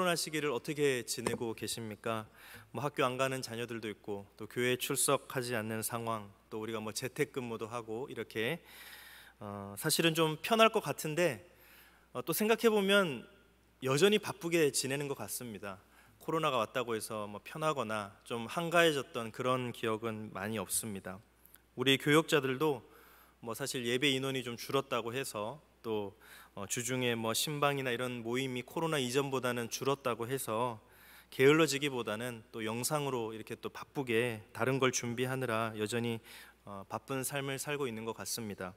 코로나 시기를 어떻게 지내고 계십니까? 학교 안 가는 자녀들도 있고 또 교회 출석하지 않는 상황, 또 우리가 재택근무도 하고 이렇게 사실은 좀 편할 것 같은데 또 생각해 보면 여전히 바쁘게 지내는 것 같습니다. 코로나가 왔다고 해서 편하거나 좀 한가해졌던 그런 기억은 많이 없습니다. 우리 교역자들도 사실 예배 인원이 좀 줄었다고 해서 또 주중에 신방이나 이런 모임이 코로나 이전보다는 줄었다고 해서 게을러지기보다는 또 영상으로 이렇게 또 바쁘게 다른 걸 준비하느라 여전히 바쁜 삶을 살고 있는 것 같습니다.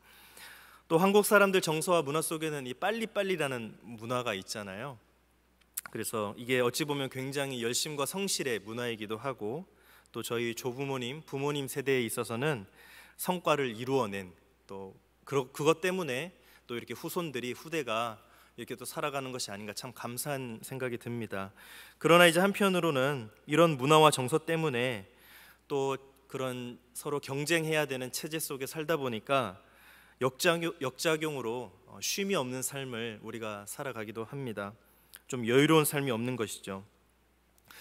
또 한국 사람들 정서와 문화 속에는 이 빨리빨리라는 문화가 있잖아요. 그래서 이게 어찌 보면 굉장히 열심과 성실의 문화이기도 하고, 또 저희 조부모님, 부모님 세대에 있어서는 성과를 이루어낸, 또 그것 때문에 또 이렇게 후대가 이렇게 또 살아가는 것이 아닌가, 참 감사한 생각이 듭니다. 그러나 이제 한편으로는 이런 문화와 정서 때문에 또 그런 서로 경쟁해야 되는 체제 속에 살다 보니까 역작용으로 쉼이 없는 삶을 우리가 살아가기도 합니다. 좀 여유로운 삶이 없는 것이죠.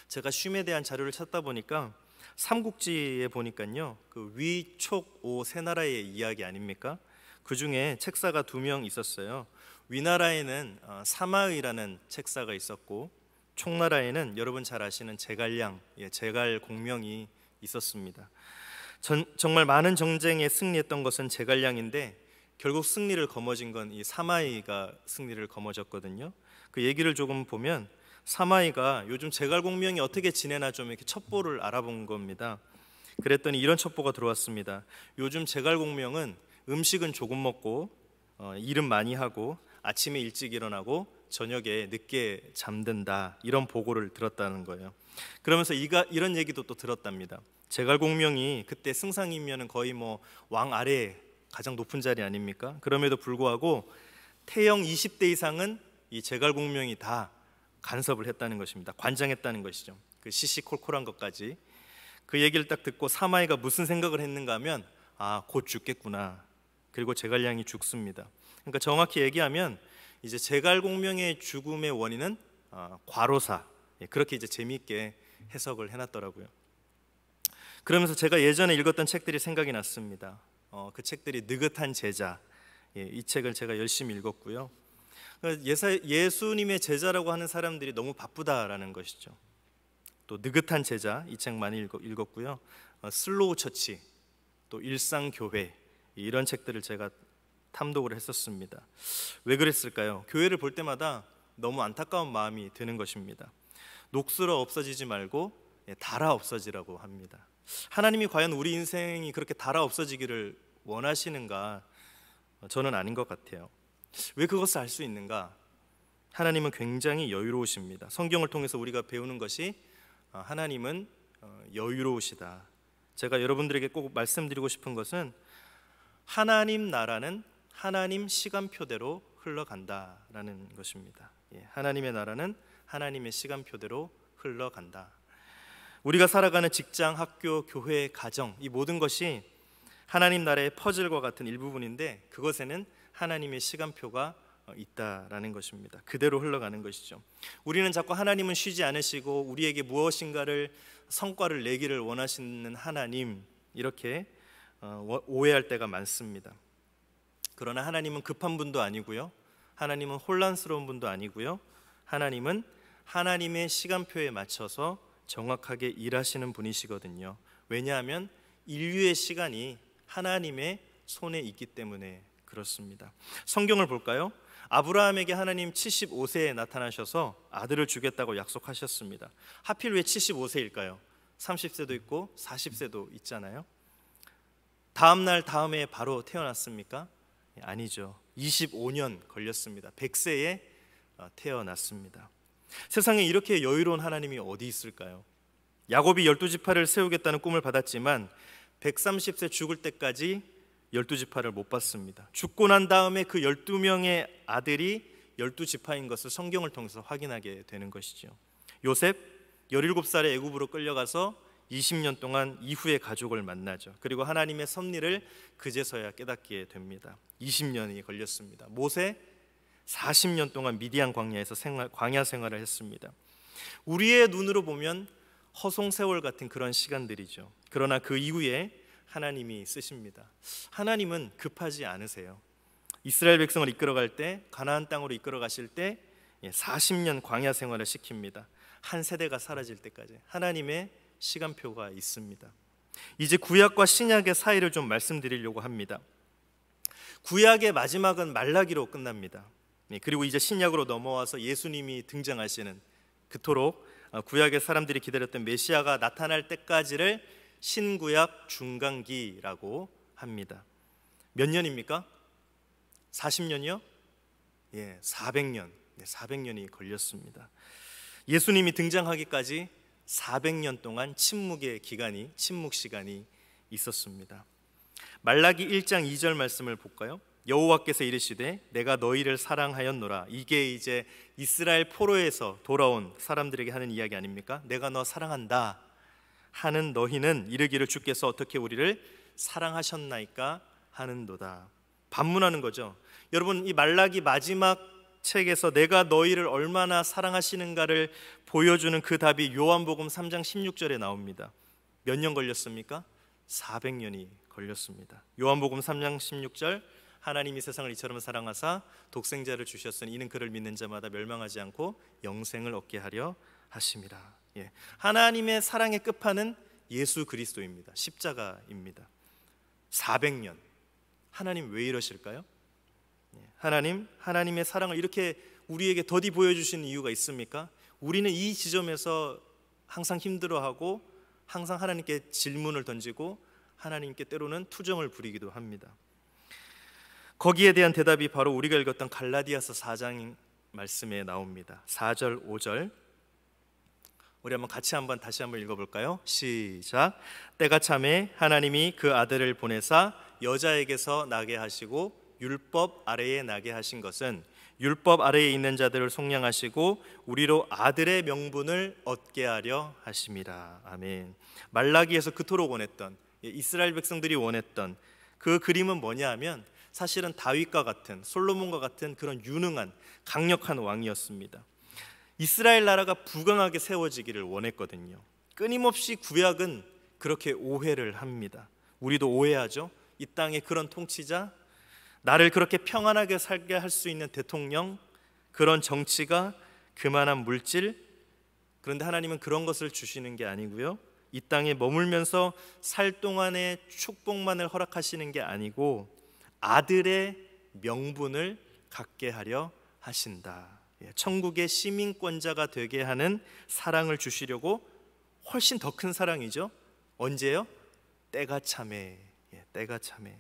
제가 쉼에 대한 자료를 찾다 보니까 삼국지에 보니까요, 그 위촉오 세 나라의 이야기 아닙니까? 그 중에 책사가 2명 있었어요. 위나라에는 사마의라는 책사가 있었고, 촉나라에는 여러분 잘 아시는 제갈량, 제갈공명이 있었습니다. 정말 많은 전쟁에 승리했던 것은 제갈량인데 결국 승리를 거머쥔 건 이 사마의가 승리를 거머졌거든요. 그 얘기를 조금 보면 사마의가 요즘 제갈공명이 어떻게 지내나 좀 이렇게 첩보를 알아본 겁니다. 그랬더니 이런 첩보가 들어왔습니다. 요즘 제갈공명은 음식은 조금 먹고 일은 많이 하고 아침에 일찍 일어나고 저녁에 늦게 잠든다, 이런 보고를 들었다는 거예요. 그러면서 이런 얘기도 또 들었답니다. 제갈공명이 그때 승상이면 거의 왕 아래 가장 높은 자리 아닙니까? 그럼에도 불구하고 태영 20대 이상은 이 제갈공명이 다 간섭을 했다는 것입니다. 관장했다는 것이죠. 그 시시콜콜한 것까지. 그 얘기를 딱 듣고 사마이가 무슨 생각을 했는가 하면, 곧 죽겠구나. 그리고 제갈량이 죽습니다. 그러니까 정확히 얘기하면 이제 제갈공명의 죽음의 원인은 과로사, 그렇게 이제 재미있게 해석을 해놨더라고요. 그러면서 제가 예전에 읽었던 책들이 생각이 났습니다. 그 책들이 느긋한 제자, 이 책을 제가 열심히 읽었고요. 예수님의 제자라고 하는 사람들이 너무 바쁘다라는 것이죠. 또 느긋한 제자, 이 책 많이 읽었고요. 슬로우 처치, 또 일상교회, 이런 책들을 제가 탐독을 했었습니다. 왜 그랬을까요? 교회를 볼 때마다 너무 안타까운 마음이 드는 것입니다. 녹슬어 없어지지 말고 닳아 없어지라고 합니다. 하나님이 과연 우리 인생이 그렇게 닳아 없어지기를 원하시는가? 저는 아닌 것 같아요. 왜 그것을 알 수 있는가? 하나님은 굉장히 여유로우십니다. 성경을 통해서 우리가 배우는 것이 하나님은 여유로우시다. 제가 여러분들에게 꼭 말씀드리고 싶은 것은 하나님 나라는 하나님 시간표대로 흘러간다라는 것입니다. 하나님의 나라는 하나님의 시간표대로 흘러간다. 우리가 살아가는 직장, 학교, 교회, 가정, 이 모든 것이 하나님 나라의 퍼즐과 같은 일부분인데 그것에는 하나님의 시간표가 있다라는 것입니다. 그대로 흘러가는 것이죠. 우리는 자꾸 하나님은 쉬지 않으시고 우리에게 무엇인가를 성과를 내기를 원하시는 하나님, 이렇게 오해할 때가 많습니다. 그러나 하나님은 급한 분도 아니고요, 하나님은 혼란스러운 분도 아니고요, 하나님은 하나님의 시간표에 맞춰서 정확하게 일하시는 분이시거든요. 왜냐하면 인류의 시간이 하나님의 손에 있기 때문에 그렇습니다. 성경을 볼까요? 아브라함에게 하나님 75세에 나타나셔서 아들을 주겠다고 약속하셨습니다. 하필 왜 75세일까요? 30세도 있고 40세도 있잖아요. 다음날 다음에 바로 태어났습니까? 아니죠. 25년 걸렸습니다. 100세에 태어났습니다. 세상에 이렇게 여유로운 하나님이 어디 있을까요? 야곱이 12지파를 세우겠다는 꿈을 받았지만 130세 죽을 때까지 12지파를 못 받습니다. 죽고 난 다음에 그 12명의 아들이 12지파인 것을 성경을 통해서 확인하게 되는 것이죠. 요셉 17살에 애굽으로 끌려가서 20년 동안 이후의 가족을 만나죠. 그리고 하나님의 섭리를 그제서야 깨닫게 됩니다. 20년이 걸렸습니다. 모세 40년 동안 미디안 광야에서 광야 생활을 했습니다. 우리의 눈으로 보면 허송세월 같은 그런 시간들이죠. 그러나 그 이후에 하나님이 쓰십니다. 하나님은 급하지 않으세요. 이스라엘 백성을 이끌어갈 때, 가나안 땅으로 이끌어 가실 때 40년 광야 생활을 시킵니다. 한 세대가 사라질 때까지 하나님의 시간표가 있습니다. 이제 구약과 신약의 사이를 좀 말씀드리려고 합니다. 구약의 마지막은 말라기로 끝납니다. 그리고 이제 신약으로 넘어와서 예수님이 등장하시는, 그토록 구약의 사람들이 기다렸던 메시아가 나타날 때까지를 신구약 중간기라고 합니다. 몇 년입니까? 40년이요? 400년. 400년이 걸렸습니다. 예수님이 등장하기까지 400년 동안 침묵 시간이 있었습니다. 말라기 1장 2절 말씀을 볼까요? 여호와께서 이르시되 내가 너희를 사랑하였노라. 이게 이제 이스라엘 포로에서 돌아온 사람들에게 하는 이야기 아닙니까? 내가 너 사랑한다 하는 너희는 이르기를 주께서 어떻게 우리를 사랑하셨나이까 하는도다. 반문하는 거죠. 여러분, 이 말라기 마지막 책에서 내가 너희를 얼마나 사랑하시는가를 보여주는 그 답이 요한복음 3장 16절에 나옵니다. 몇 년 걸렸습니까? 400년이 걸렸습니다. 요한복음 3장 16절, 하나님이 세상을 이처럼 사랑하사 독생자를 주셨으니 이는 그를 믿는 자마다 멸망하지 않고 영생을 얻게 하려 하심이라. 하나님의 사랑의 끝판은 예수 그리스도입니다. 십자가입니다. 400년. 하나님 왜 이러실까요? 하나님의 사랑을 이렇게 우리에게 더디 보여주시는 이유가 있습니까? 우리는 이 지점에서 항상 힘들어하고 항상 하나님께 질문을 던지고 하나님께 때로는 투정을 부리기도 합니다. 거기에 대한 대답이 바로 우리가 읽었던 갈라디아서 4장 말씀에 나옵니다. 4절 5절 우리 다시 한번 읽어볼까요? 시작. 때가 차매 하나님이 그 아들을 보내사 여자에게서 나게 하시고 율법 아래에 나게 하신 것은 율법 아래에 있는 자들을 속량하시고 우리로 아들의 명분을 얻게 하려 하심이라. 아멘. 말라기에서 그토록 원했던, 이스라엘 백성들이 원했던 그 그림은 뭐냐 하면 사실은 다윗과 같은, 솔로몬과 같은 그런 유능한 강력한 왕이었습니다. 이스라엘 나라가 부강하게 세워지기를 원했거든요. 끊임없이 구약은 그렇게 오해를 합니다. 우리도 오해하죠. 이 땅의 그런 통치자, 나를 그렇게 평안하게 살게 할 수 있는 대통령, 그런 정치가, 그만한 물질. 그런데 하나님은 그런 것을 주시는 게 아니고요, 이 땅에 머물면서 살 동안의 축복만을 허락하시는 게 아니고 아들의 명분을 갖게 하려 하신다. 천국의 시민권자가 되게 하는 사랑을 주시려고, 훨씬 더 큰 사랑이죠. 언제요? 때가 차매. 때가 차매.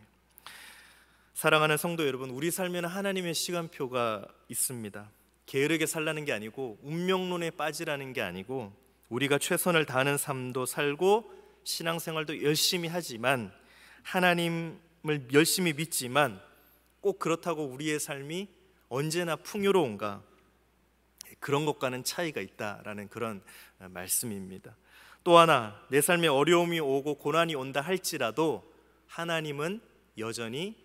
사랑하는 성도 여러분, 우리 삶에는 하나님의 시간표가 있습니다. 게으르게 살라는 게 아니고 운명론에 빠지라는 게 아니고 우리가 최선을 다하는 삶도 살고 신앙생활도 열심히 하지만, 하나님을 열심히 믿지만 꼭 그렇다고 우리의 삶이 언제나 풍요로운가, 그런 것과는 차이가 있다라는 그런 말씀입니다. 또 하나, 내 삶에 어려움이 오고 고난이 온다 할지라도 하나님은 여전히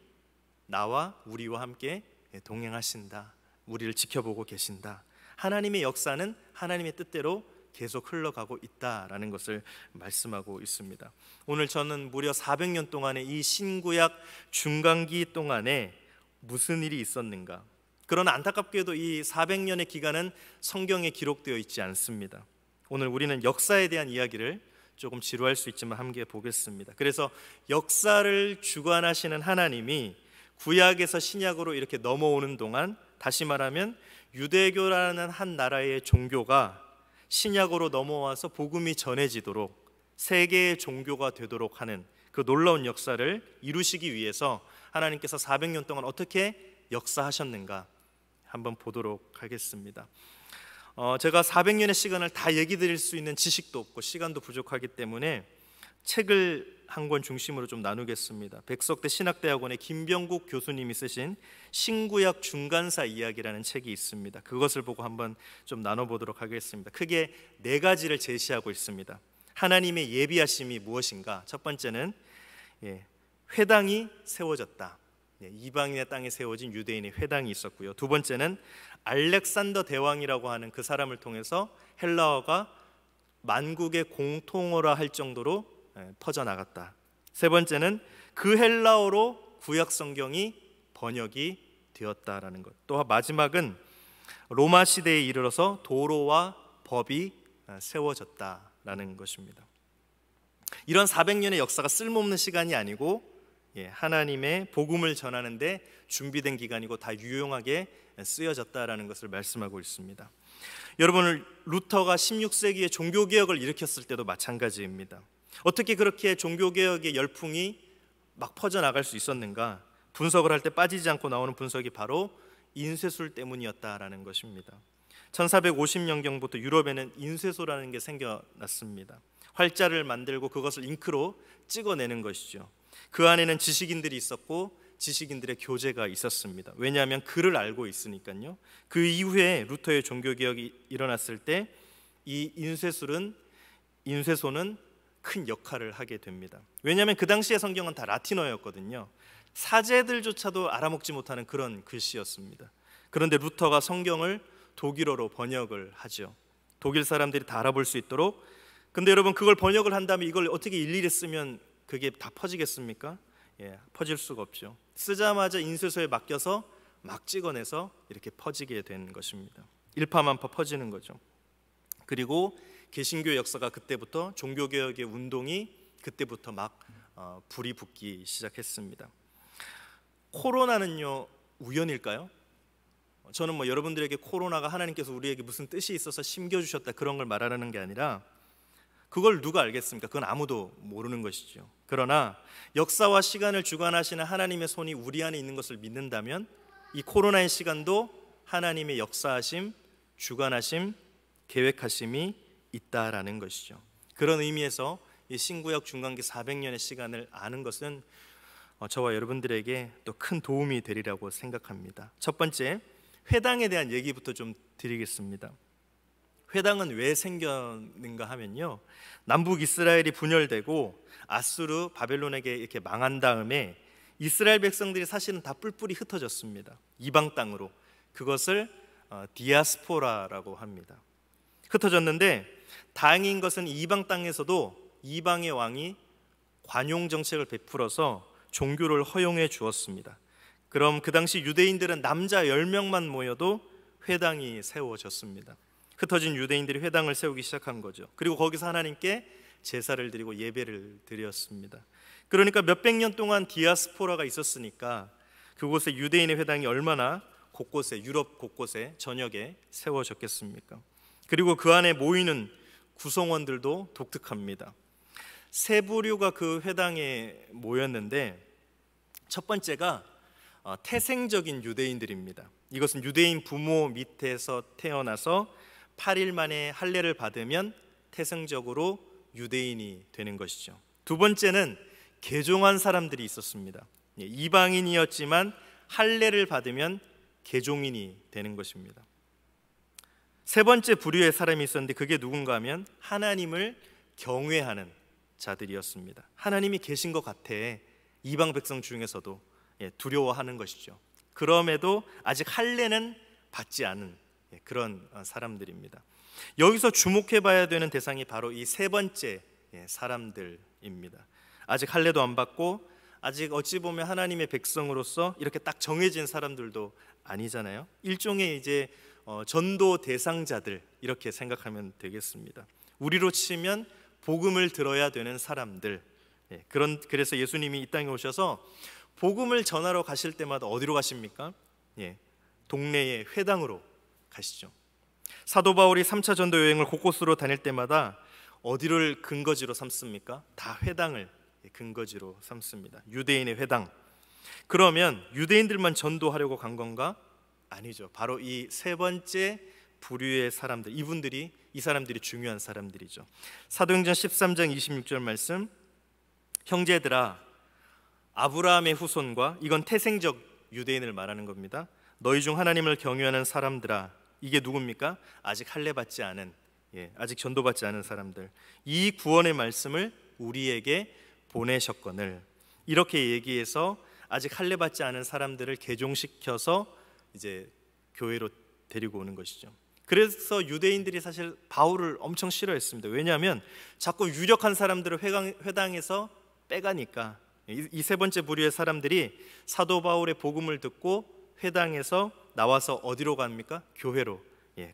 나와 우리와 함께 동행하신다. 우리를 지켜보고 계신다. 하나님의 역사는 하나님의 뜻대로 계속 흘러가고 있다라는 것을 말씀하고 있습니다. 오늘 저는 무려 400년 동안의 이 신구약 중간기 동안에 무슨 일이 있었는가, 그러나 안타깝게도 이 400년의 기간은 성경에 기록되어 있지 않습니다. 오늘 우리는 역사에 대한 이야기를 조금 지루할 수 있지만 함께 보겠습니다. 그래서 역사를 주관하시는 하나님이 구약에서 신약으로 이렇게 넘어오는 동안, 다시 말하면 유대교라는 한 나라의 종교가 신약으로 넘어와서 복음이 전해지도록 세계의 종교가 되도록 하는 그 놀라운 역사를 이루시기 위해서 하나님께서 400년 동안 어떻게 역사하셨는가 한번 보도록 하겠습니다. 제가 400년의 시간을 다 얘기 드릴 수 있는 지식도 없고 시간도 부족하기 때문에 책을 한 권 중심으로 좀 나누겠습니다. 백석대 신학대학원의 김병국 교수님이 쓰신 신구약 중간사 이야기라는 책이 있습니다. 그것을 보고 한번 좀 나눠보도록 하겠습니다. 크게 네 가지를 제시하고 있습니다. 하나님의 예비하심이 무엇인가? 첫 번째는 회당이 세워졌다. 이방인의 땅에 세워진 유대인의 회당이 있었고요. 두 번째는 알렉산더 대왕이라고 하는 그 사람을 통해서 헬라어가 만국의 공통어라 할 정도로 퍼져나갔다. 세 번째는 그 헬라어로 구약 성경이 번역이 되었다라는 것. 또 마지막은 로마 시대에 이르러서 도로와 법이 세워졌다라는 것입니다. 이런 400년의 역사가 쓸모없는 시간이 아니고 하나님의 복음을 전하는데 준비된 기간이고 다 유용하게 쓰여졌다라는 것을 말씀하고 있습니다. 여러분, 루터가 16세기에 종교개혁을 일으켰을 때도 마찬가지입니다. 어떻게 그렇게 종교개혁의 열풍이 막 퍼져나갈 수 있었는가? 분석을 할 때 빠지지 않고 나오는 분석이 바로 인쇄술 때문이었다라는 것입니다. 1450년경부터 유럽에는 인쇄소라는 게 생겨났습니다. 활자를 만들고 그것을 잉크로 찍어내는 것이죠. 그 안에는 지식인들이 있었고 지식인들의 교제가 있었습니다. 왜냐하면 글을 알고 있으니까요. 그 이후에 루터의 종교개혁이 일어났을 때 이 인쇄소는 큰 역할을 하게 됩니다. 왜냐하면 그 당시의 성경은 다 라틴어였거든요. 사제들조차도 알아먹지 못하는 그런 글씨였습니다. 그런데 루터가 성경을 독일어로 번역을 하죠. 독일 사람들이 다 알아볼 수 있도록. 근데 여러분, 그걸 번역을 한 다음에 이걸 어떻게 일일이 쓰면 그게 다 퍼지겠습니까? 퍼질 수가 없죠. 쓰자마자 인쇄소에 맡겨서 막 찍어내서 이렇게 퍼지게 된 것입니다. 일파만파 퍼지는 거죠. 그리고 개신교 역사가 그때부터, 종교개혁의 운동이 그때부터 막 불이 붙기 시작했습니다. 코로나는요, 우연일까요? 저는 여러분들에게 코로나가 하나님께서 우리에게 무슨 뜻이 있어서 심겨주셨다 그런 걸 말하는 게 아니라, 그걸 누가 알겠습니까? 그건 아무도 모르는 것이죠. 그러나 역사와 시간을 주관하시는 하나님의 손이 우리 안에 있는 것을 믿는다면 이 코로나의 시간도 하나님의 역사하심, 주관하심, 계획하심이 있다라는 것이죠. 그런 의미에서 이 신구약 중간기 400년의 시간을 아는 것은 저와 여러분들에게 또 큰 도움이 되리라고 생각합니다. 첫 번째, 회당에 대한 얘기부터 좀 드리겠습니다. 회당은 왜 생겼는가 하면요, 남북 이스라엘이 분열되고 아수르 바벨론에게 이렇게 망한 다음에 이스라엘 백성들이 사실은 다 뿔뿔이 흩어졌습니다. 이방 땅으로. 그것을 디아스포라라고 합니다. 흩어졌는데 다행인 것은 이방 땅에서도 이방의 왕이 관용 정책을 베풀어서 종교를 허용해 주었습니다. 그럼 그 당시 유대인들은 남자 10명만 모여도 회당이 세워졌습니다. 흩어진 유대인들이 회당을 세우기 시작한 거죠. 그리고 거기서 하나님께 제사를 드리고 예배를 드렸습니다. 그러니까 몇백 년 동안 디아스포라가 있었으니까 그곳에 유대인의 회당이 얼마나 곳곳에, 유럽 곳곳에 전역에 세워졌겠습니까? 그리고 그 안에 모이는 구성원들도 독특합니다. 세 부류가 그 회당에 모였는데, 첫 번째가 태생적인 유대인들입니다. 이것은 유대인 부모 밑에서 태어나서 8일 만에 할례를 받으면 태생적으로 유대인이 되는 것이죠. 두 번째는 개종한 사람들이 있었습니다. 이방인이었지만 할례를 받으면 개종인이 되는 것입니다. 세 번째 부류의 사람이 있었는데 그게 누군가 하면 하나님을 경외하는 자들이었습니다. 하나님이 계신 것 같아 이방 백성 중에서도 두려워하는 것이죠. 그럼에도 아직 할례는 받지 않은 그런 사람들입니다. 여기서 주목해 봐야 되는 대상이 바로 이 세 번째 사람들입니다. 아직 할례도 안 받고 아직 어찌 보면 하나님의 백성으로서 이렇게 딱 정해진 사람들도 아니잖아요. 일종의 이제 전도 대상자들, 이렇게 생각하면 되겠습니다. 우리로 치면 복음을 들어야 되는 사람들. 그래서 예수님이 이 땅에 오셔서 복음을 전하러 가실 때마다 어디로 가십니까? 동네의 회당으로 가시죠. 사도 바울이 3차 전도 여행을 곳곳으로 다닐 때마다 어디를 근거지로 삼습니까? 다 회당을 근거지로 삼습니다. 유대인의 회당. 그러면 유대인들만 전도하려고 간 건가? 아니죠. 바로 이 세 번째 부류의 사람들, 이 사람들이 중요한 사람들이죠. 사도행전 13장 26절 말씀, 형제들아, 아브라함의 후손과, 이건 태생적 유대인을 말하는 겁니다. 너희 중 하나님을 경외하는 사람들아, 이게 누굽니까? 아직 할례 받지 않은, 아직 전도받지 않은 사람들, 이 구원의 말씀을 우리에게 보내셨거늘, 이렇게 얘기해서 아직 할례 받지 않은 사람들을 개종시켜서 이제 교회로 데리고 오는 것이죠. 그래서 유대인들이 사실 바울을 엄청 싫어했습니다. 왜냐하면 자꾸 유력한 사람들을 회당에서 빼가니까. 이 세 번째 부류의 사람들이 사도 바울의 복음을 듣고 회당에서 나와서 어디로 갑니까? 교회로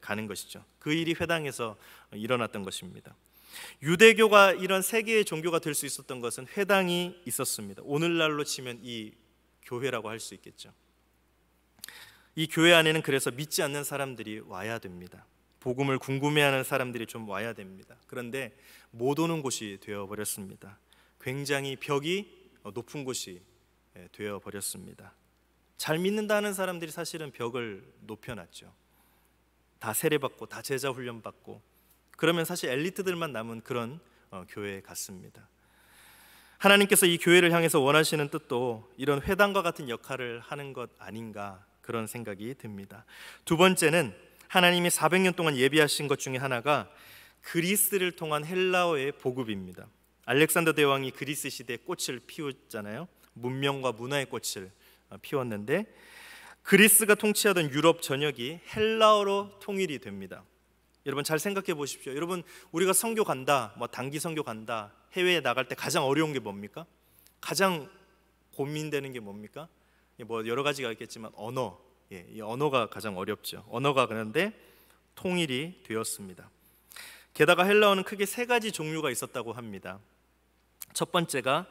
가는 것이죠. 그 일이 회당에서 일어났던 것입니다. 유대교가 이런 세계의 종교가 될 수 있었던 것은 회당이 있었습니다. 오늘날로 치면 이 교회라고 할 수 있겠죠. 이 교회 안에는 그래서 믿지 않는 사람들이 와야 됩니다. 복음을 궁금해하는 사람들이 좀 와야 됩니다. 그런데 못 오는 곳이 되어버렸습니다. 굉장히 벽이 높은 곳이 되어버렸습니다. 잘 믿는다 하는 사람들이 사실은 벽을 높여놨죠. 다 세례받고 다 제자 훈련받고 그러면 사실 엘리트들만 남은 그런 교회 같습니다. 하나님께서 이 교회를 향해서 원하시는 뜻도 이런 회당과 같은 역할을 하는 것 아닌가, 그런 생각이 듭니다. 두 번째는 하나님이 400년 동안 예비하신 것 중에 하나가 그리스를 통한 헬라어의 보급입니다. 알렉산더 대왕이 그리스 시대에 꽃을 피웠잖아요. 문명과 문화의 꽃을 피웠는데 그리스가 통치하던 유럽 전역이 헬라어로 통일이 됩니다. 여러분 잘 생각해 보십시오. 여러분 우리가 선교 간다, 단기 선교 간다, 해외에 나갈 때 가장 어려운 게 뭡니까? 가장 고민되는 게 뭡니까? 여러 가지가 있겠지만 언어, 이 언어가 가장 어렵죠. 언어가 그런데 통일이 되었습니다. 게다가 헬라어는 크게 세 가지 종류가 있었다고 합니다. 첫 번째가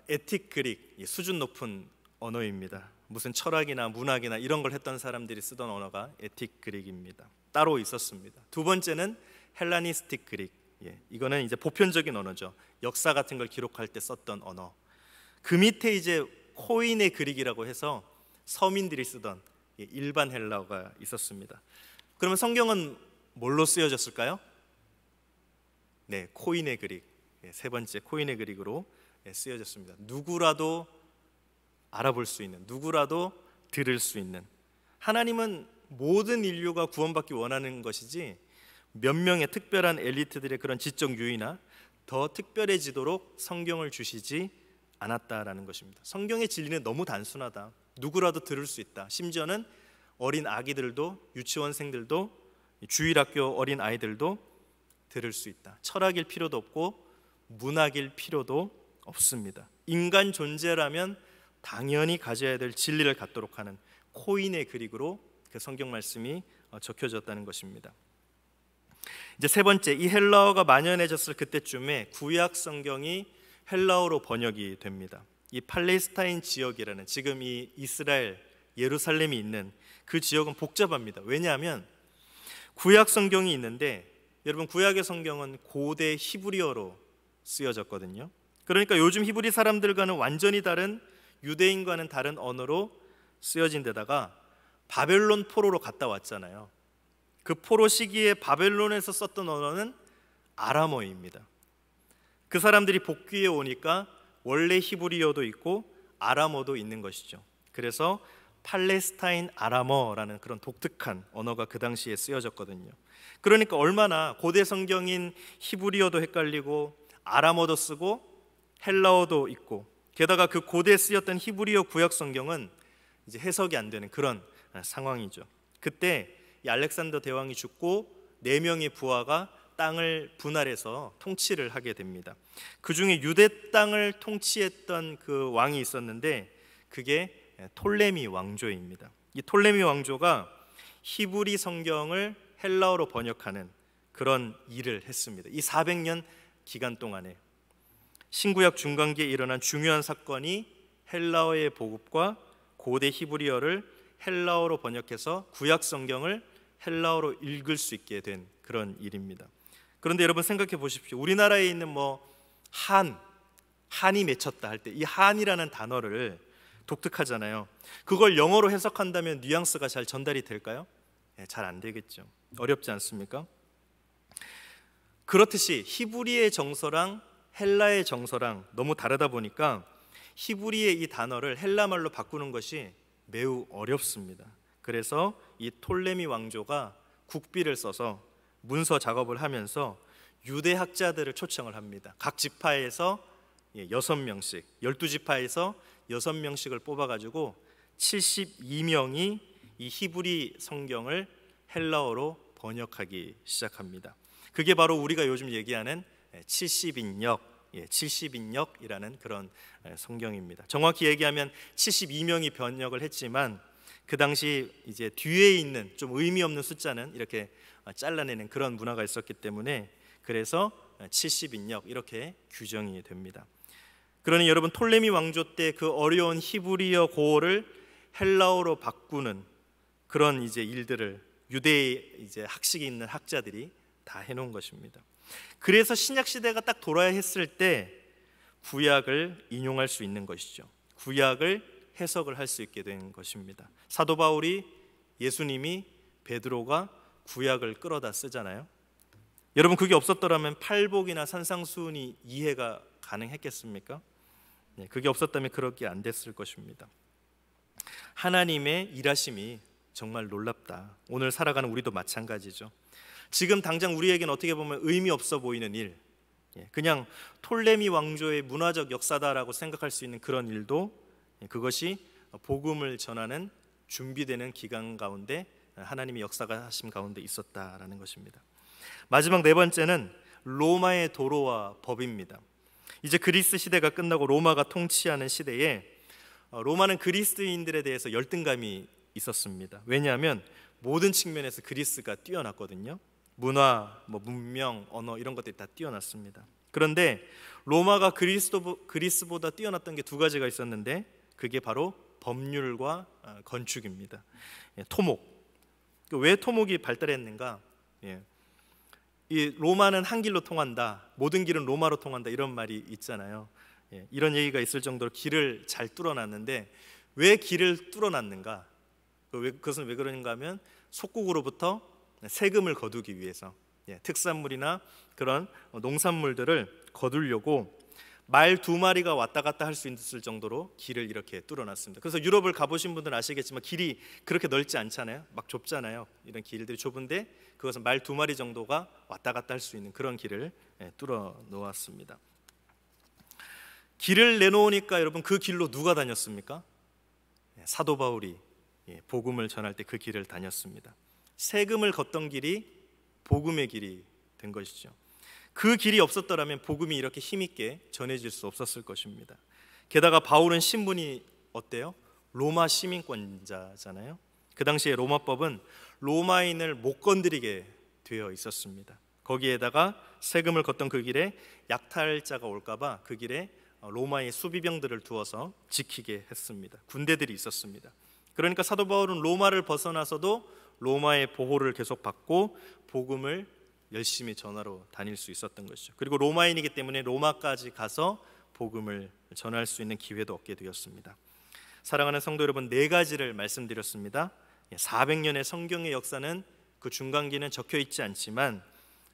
에틱 그릭, 수준 높은 언어입니다. 무슨 철학이나 문학이나 이런 걸 했던 사람들이 쓰던 언어가 에틱 그릭입니다. 따로 있었습니다. 두 번째는 헬라니스틱 그릭, 이거는 이제 보편적인 언어죠. 역사 같은 걸 기록할 때 썼던 언어. 그 밑에 이제 코인의 그릭이라고 해서 서민들이 쓰던 일반 헬라어가 있었습니다. 그러면 성경은 뭘로 쓰여졌을까요? 네, 코인의 그릭, 세 번째 코인의 그릭으로 쓰여졌습니다. 누구라도 알아볼 수 있는, 누구라도 들을 수 있는. 하나님은 모든 인류가 구원받기 원하는 것이지 몇 명의 특별한 엘리트들의 그런 지적 유의나 더 특별해지도록 성경을 주시지 않았다라는 것입니다. 성경의 진리는 너무 단순하다. 누구라도 들을 수 있다. 심지어는 어린 아기들도, 유치원생들도, 주일학교 어린 아이들도 들을 수 있다. 철학일 필요도 없고 문학일 필요도 없습니다. 인간 존재라면 당연히 가져야 될 진리를 갖도록 하는 코인의 그릭으로 그 성경 말씀이 적혀졌다는 것입니다. 이제 세 번째, 이 헬라어가 만연해졌을 그때쯤에 구약 성경이 헬라어로 번역이 됩니다. 이 팔레스타인 지역이라는, 지금 이 이스라엘 예루살렘이 있는 그 지역은 복잡합니다. 왜냐하면 구약 성경이 있는데, 여러분 구약의 성경은 고대 히브리어로 쓰여졌거든요. 그러니까 요즘 히브리 사람들과는 완전히 다른, 유대인과는 다른 언어로 쓰여진 데다가 바벨론 포로로 갔다 왔잖아요. 그 포로 시기에 바벨론에서 썼던 언어는 아람어입니다. 그 사람들이 복귀해 오니까 원래 히브리어도 있고 아람어도 있는 것이죠. 그래서 팔레스타인 아람어라는 그런 독특한 언어가 그 당시에 쓰여졌거든요. 그러니까 얼마나 고대 성경인 히브리어도 헷갈리고 아람어도 쓰고 헬라어도 있고, 게다가 그 고대에 쓰였던 히브리어 구약 성경은 이제 해석이 안 되는 그런 상황이죠. 그때 이 알렉산더 대왕이 죽고 4명의 부하가 땅을 분할해서 통치를 하게 됩니다. 그 중에 유대 땅을 통치했던 그 왕이 있었는데 그게 톨레미 왕조입니다. 이 톨레미 왕조가 히브리 성경을 헬라어로 번역하는 그런 일을 했습니다. 이 400년 기간 동안에 신구약 중간기에 일어난 중요한 사건이 헬라어의 보급과 고대 히브리어를 헬라어로 번역해서 구약 성경을 헬라어로 읽을 수 있게 된 그런 일입니다. 그런데 여러분 생각해 보십시오. 우리나라에 있는 한이 맺혔다 할 때 이 한이라는 단어를 독특하잖아요. 그걸 영어로 해석한다면 뉘앙스가 잘 전달이 될까요? 잘 안 되겠죠. 어렵지 않습니까? 그렇듯이 히브리의 정서랑 헬라의 정서랑 너무 다르다 보니까 히브리의 이 단어를 헬라말로 바꾸는 것이 매우 어렵습니다. 그래서 이 톨레미 왕조가 국비를 써서 문서 작업을 하면서 유대 학자들을 초청을 합니다. 각 지파에서 6명씩, 12지파에서 6명씩을 뽑아가지고 72명이 이 히브리 성경을 헬라어로 번역하기 시작합니다. 그게 바로 우리가 요즘 얘기하는 70인역, 70인역이라는 그런 성경입니다. 정확히 얘기하면 72명이 번역을 했지만 그 당시 이제 뒤에 있는 좀 의미 없는 숫자는 이렇게 잘라내는 그런 문화가 있었기 때문에 그래서 70인역 이렇게 규정이 됩니다. 그러니 여러분, 톨레미 왕조 때 그 어려운 히브리어 고어를 헬라어로 바꾸는 그런 이제 일들을 유대의 이제 학식이 있는 학자들이 다 해놓은 것입니다. 그래서 신약 시대가 딱 돌아야 했을 때 구약을 인용할 수 있는 것이죠. 구약을 해석을 할 수 있게 된 것입니다. 사도 바울이, 예수님이, 베드로가 구약을 끌어다 쓰잖아요. 여러분, 그게 없었더라면 팔복이나 산상수훈이 이해가 가능했겠습니까? 그게 없었다면 그렇게 안 됐을 것입니다. 하나님의 일하심이 정말 놀랍다. 오늘 살아가는 우리도 마찬가지죠. 지금 당장 우리에겐 어떻게 보면 의미 없어 보이는 일, 그냥 톨레미 왕조의 문화적 역사다라고 생각할 수 있는 그런 일도 그것이 복음을 전하는 준비되는 기간 가운데 하나님의 역사가 하심 가운데 있었다라는 것입니다. 마지막 네 번째는 로마의 도로와 법입니다. 이제 그리스 시대가 끝나고 로마가 통치하는 시대에 로마는 그리스인들에 대해서 열등감이 있었습니다. 왜냐하면 모든 측면에서 그리스가 뛰어났거든요. 문화, 문명, 언어 이런 것들이 다 뛰어났습니다. 그런데 로마가 그리스보다 뛰어났던 게 두 가지가 있었는데 그게 바로 법률과 건축입니다. 토목. 왜 토목이 발달했는가? 이 로마는 한 길로 통한다, 모든 길은 로마로 통한다, 이런 말이 있잖아요. 이런 얘기가 있을 정도로 길을 잘 뚫어놨는데 왜 길을 뚫어놨는가? 그것은 왜 그런가 하면 속국으로부터 세금을 거두기 위해서, 특산물이나 그런 농산물들을 거두려고 말 두 마리가 왔다 갔다 할 수 있을 정도로 길을 이렇게 뚫어놨습니다. 그래서 유럽을 가보신 분들은 아시겠지만 길이 그렇게 넓지 않잖아요. 막 좁잖아요. 이런 길들이 좁은데 그것은 말 두 마리 정도가 왔다 갔다 할 수 있는 그런 길을 뚫어 놓았습니다. 길을 내놓으니까 여러분, 그 길로 누가 다녔습니까? 사도 바울이 복음을 전할 때 그 길을 다녔습니다. 세금을 걷던 길이 복음의 길이 된 것이죠. 그 길이 없었더라면 복음이 이렇게 힘있게 전해질 수 없었을 것입니다. 게다가 바울은 신분이 어때요? 로마 시민권자잖아요. 그 당시에 로마법은 로마인을 못 건드리게 되어 있었습니다. 거기에다가 세금을 걷던 그 길에 약탈자가 올까봐 그 길에 로마의 수비병들을 두어서 지키게 했습니다. 군대들이 있었습니다. 그러니까 사도 바울은 로마를 벗어나서도 로마의 보호를 계속 받고 복음을 열심히 전하러 다닐 수 있었던 것이죠. 그리고 로마인이기 때문에 로마까지 가서 복음을 전할 수 있는 기회도 얻게 되었습니다. 사랑하는 성도 여러분, 네 가지를 말씀드렸습니다. 400년의 성경의 역사는 그 중간기는 적혀 있지 않지만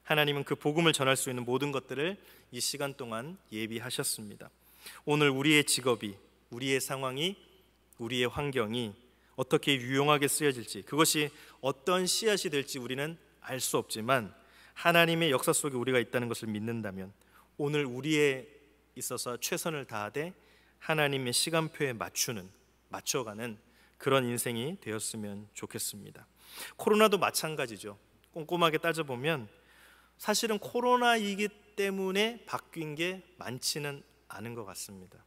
하나님은 그 복음을 전할 수 있는 모든 것들을 이 시간 동안 예비하셨습니다. 오늘 우리의 직업이, 우리의 상황이, 우리의 환경이 어떻게 유용하게 쓰여질지, 그것이 어떤 씨앗이 될지 우리는 알 수 없지만 하나님의 역사 속에 우리가 있다는 것을 믿는다면 오늘 우리에 있어서 최선을 다하되 하나님의 시간표에 맞춰가는 그런 인생이 되었으면 좋겠습니다. 코로나도 마찬가지죠. 꼼꼼하게 따져보면 사실은 코로나이기 때문에 바뀐 게 많지는 않은 것 같습니다.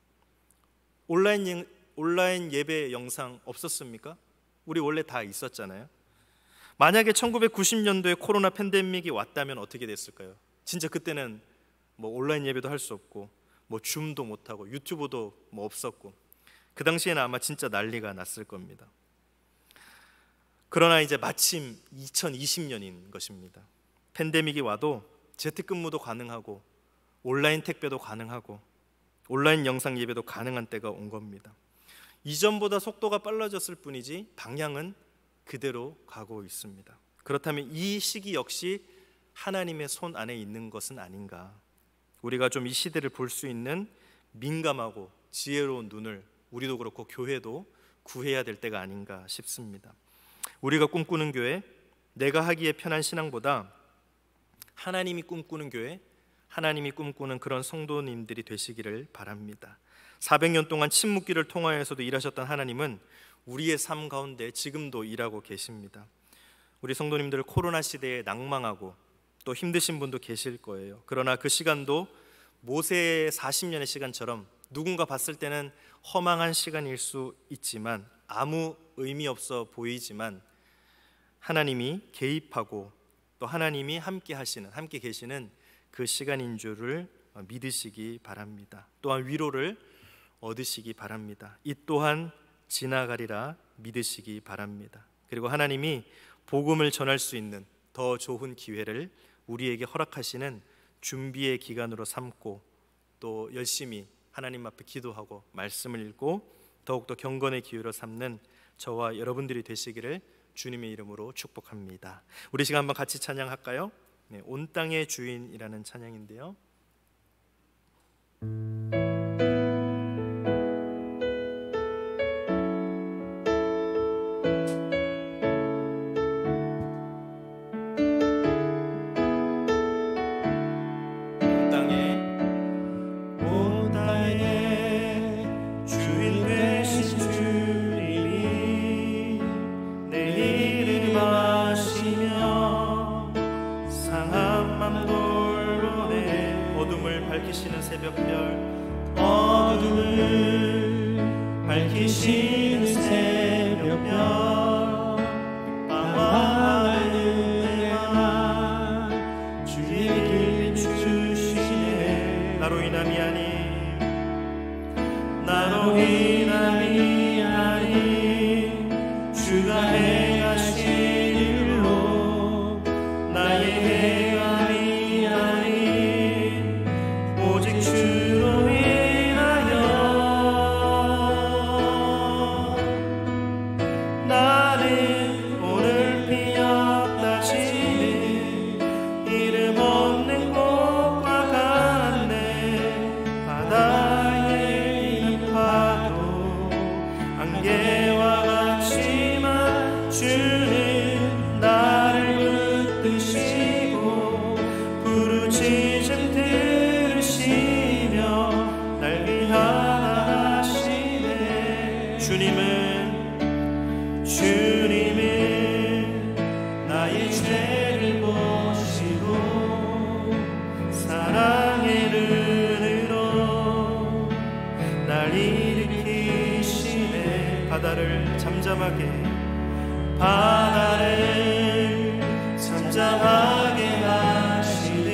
온라인 예배 영상 없었습니까? 우리 원래 다 있었잖아요. 만약에 1990년도에 코로나 팬데믹이 왔다면 어떻게 됐을까요? 진짜 그때는 온라인 예배도 할 수 없고 줌도 못하고 유튜브도 없었고 그 당시에는 아마 진짜 난리가 났을 겁니다. 그러나 이제 마침 2020년인 것입니다. 팬데믹이 와도 재택근무도 가능하고 온라인 택배도 가능하고 온라인 영상 예배도 가능한 때가 온 겁니다. 이전보다 속도가 빨라졌을 뿐이지 방향은 그대로 가고 있습니다. 그렇다면 이 시기 역시 하나님의 손 안에 있는 것은 아닌가? 우리가 좀 이 시대를 볼 수 있는 민감하고 지혜로운 눈을 우리도 그렇고 교회도 구해야 될 때가 아닌가 싶습니다. 우리가 꿈꾸는 교회, 내가 하기에 편한 신앙보다 하나님이 꿈꾸는 교회, 하나님이 꿈꾸는 그런 성도님들이 되시기를 바랍니다. 400년 동안 침묵기를 통하여서도 일하셨던 하나님은 우리의 삶 가운데 지금도 일하고 계십니다. 우리 성도님들 코로나 시대에 낭망하고 또 힘드신 분도 계실 거예요. 그러나 그 시간도 모세의 40년의 시간처럼 누군가 봤을 때는 허망한 시간일 수 있지만, 아무 의미 없어 보이지만 하나님이 개입하고 또 하나님이 함께 계시는 그 시간인 줄을 믿으시기 바랍니다. 또한 위로를 얻으시기 바랍니다. 이 또한 지나가리라 믿으시기 바랍니다. 그리고 하나님이 복음을 전할 수 있는 더 좋은 기회를 우리에게 허락하시는 준비의 기간으로 삼고, 또 열심히 하나님 앞에 기도하고 말씀을 읽고 더욱더 경건의 기회로 삼는 저와 여러분들이 되시기를 주님의 이름으로 축복합니다. 우리 시간 한번 같이 찬양할까요? 네, 온 땅의 주인이라는 찬양인데요. 밝히시는 새벽별, 어둠을 밝히시는 새벽별, 밤하늘 은혜와 주의 길 비추시네. 나로 인함이 아닌, 나로 인함이 아닌 주가 행하신 일로 나의 행함이 아닌 오직 주로 인하여 나는 오늘 피었다 지는 이름 없는 꽃과 같네. 바다에 있는 파도 안개와 같지만 주는 나를 붙드시고 부르짖음 들으시며 날 위하다 하시네. 주님은 나의 죄를 보시고 사랑의 눈으로 날 일으키시네. 바다를 잠잠하게 하시듯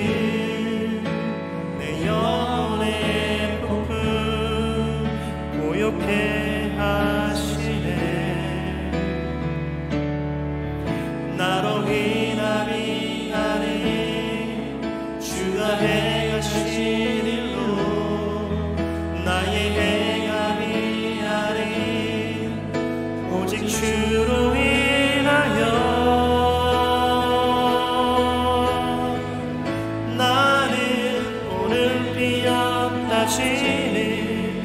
내 영혼의 폭풍 고요케 하시네. 나로 인함이 아닌 주가 행하신 일로 나의 행함이 아닌 오직 주로 인하여 나는 오늘 피었다 지는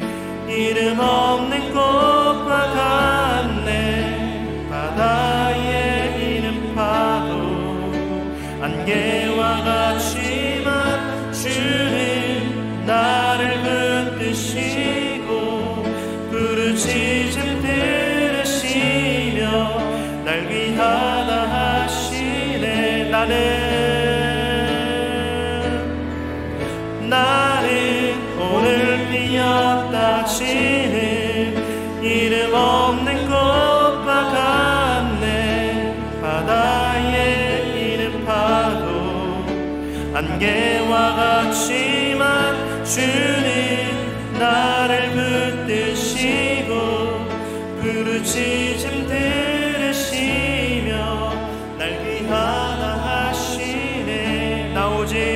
이름 없는 꽃과 같네. 바다에 있는 파도 안개와 같지만 주는 나를 붙드시고 부르짖음 들으시며 날 위하다 하시네. 나는 오늘 피었다 지는 이름 없는 꽃과 같네. 바다에 있는 파도 안개와 같지만 주는 나를 붙드시고 부르짖음 들으시며 날 위하다 하시네. 나 오직